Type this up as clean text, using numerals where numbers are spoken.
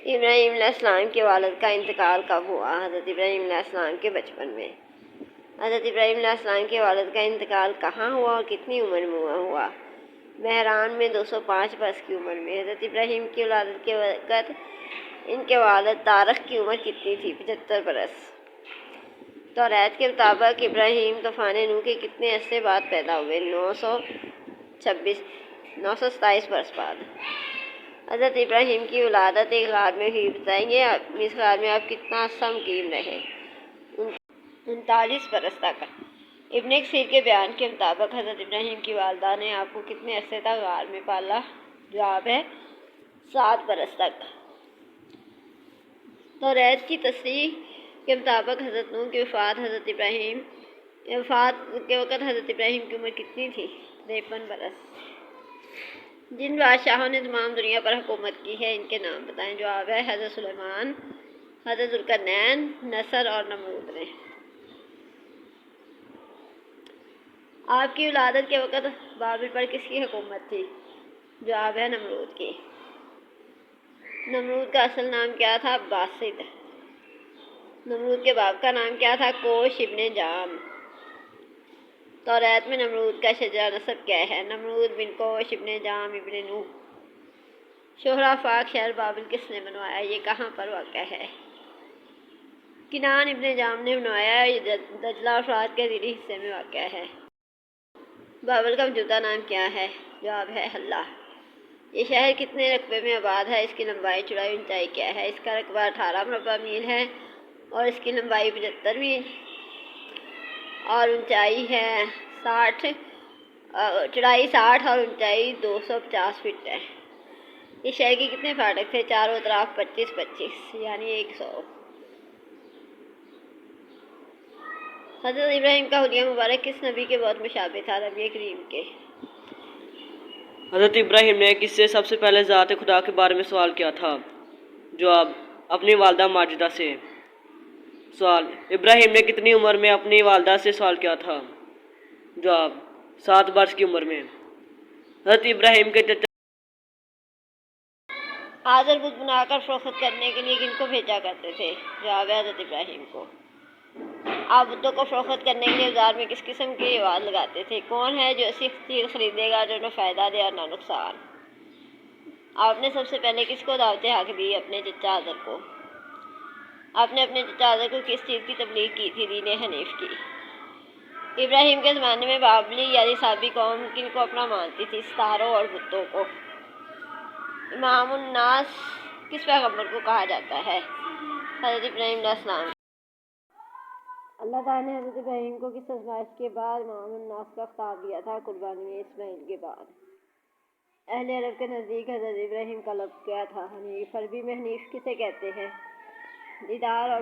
इब्राहीम अलैहिस्सलाम के वालिद का इंतकाल कब हुआ? हज़रत इब्राहीम अलैहिस्सलाम के बचपन में। हज़रत इब्राहीम अलैहिस्सलाम के वालिद का इंतकाल कहाँ हुआ और कितनी उम्र में हुआ? बहरान में 205 बरस की उम्र में। हज़रत इब्राहीम की औलाद के वक़्त इनके वालिद तारख की उम्र कितनी थी? 75 बरस। तौरात के मुताबिक इब्राहीम तूफ़ान नूह के कितने अरसे बाद पैदा हुए? 927 बरस बाद। हज़रत इब्राहीम की विलादत एक गार में हुई, बताएंगे इस गार में आप कितना अर्सा मुकीम रहे? 39 बरस तक। इब्न कसीर के बयान के मुताबिक हज़रत इब्राहीम की वालदा ने आपको कितने अरसे तक गार में पाला? जवाब है 7 बरस तक। तौरात की तस्रीह के मुताबिक हज़रत नूह की वफ़ात के वक़्त हज़रत इब्राहीम की उम्र कितनी थी? 53 बरस। जिन बादशाहों ने तमाम दुनिया पर हुकूमत की है, इनके नाम बताएं। जवाब है हज़रत सुलेमान, हज़रत ज़ुल्करनैन, नसर और नमरूद ने। आपकी विलादत के वक़्त बाबिल पर किसकी हुकूमत थी? जवाब है नमरूद की। नमरूद का असल नाम क्या था? बासित। नमरूद के बाप का नाम क्या था? कोश इब्ने जाम। तौरात में नमरूद का शजरा नसब क्या है? नमरूद बिन कोश इब्ने जाम इब्ने नूह। शोहरा फाक शहर बाबिल किसने बनवाया? ये कहाँ पर वाक़ है? किनान इब्ने जाम ने बनवाया। ये दजला और फ़ुरात के ज़िली हिस्से में वाक़ है। बाबिल का मौजूदा नाम क्या है? जवाब है हल्ला। ये शहर कितने रकबे में आबाद है? इसकी लंबाई, चौड़ाई, ऊंचाई क्या है? इसका रकबा 18 मुरबा मील है और इसकी लंबाई 75 मील और ऊंचाई है 60, चौड़ाई 60 और ऊंचाई 250 फीट है। इस शहर के कितने फाटक थे? चारों तरफ 25-25 यानी 100। हज़रत इब्राहीम का हुलिया मुबारक किस नबी के बहुत मुशाबे था? नबी करीम के। हज़रत इब्राहीम ने किससे सबसे पहले ज़ात खुदा के बारे में सवाल किया था? जवाब अपनी वालदा माजिदा से। सवाल इब्राहीम ने कितनी उम्र में अपनी वालदा से सवाल किया था? जवाब 7 बरस की उम्र में। हज़रत इब्राहीम के चचा आज़र बुत बनाकर फरोख्त करने के लिए किनको भेजा करते थे? जवाब है हज़रत इब्राहीम को। आप बुतों को फरोख्त करने के लिए बाजार में किस किस्म के आवाज़ लगाते थे? कौन है जो ऐसी चीज़ खरीदेगा जो न फ़ायदा दे और न नुकसान? आपने सबसे पहले किसको दावत हक दी? अपने चचा आज़र को। आपने अपने चचा आज़र को किस चीज़ की तबलीग की थी? दीन हनीफ की। इब्राहीम के ज़माने में बाबली यानी साबी कौम किनको अपना मानती थी? सितारों और बुतों को। इमामुन नास किस पैगम्बर को कहा जाता है? हज़रत इब्राहीम अलैहिस्सलाम। अल्लाह ताला ने हज़रत इब्राहीम को किस आज़माइश के बाद इमामुन नास का खिताब दिया था? कुर्बानी इस्माइल के बाद। अहले अरब के नज़दीक हज़रत इब्राहीम का लक़्ब क्या था? हनीफ। अरबी में हनीफ किसे कहते हैं? दीदार और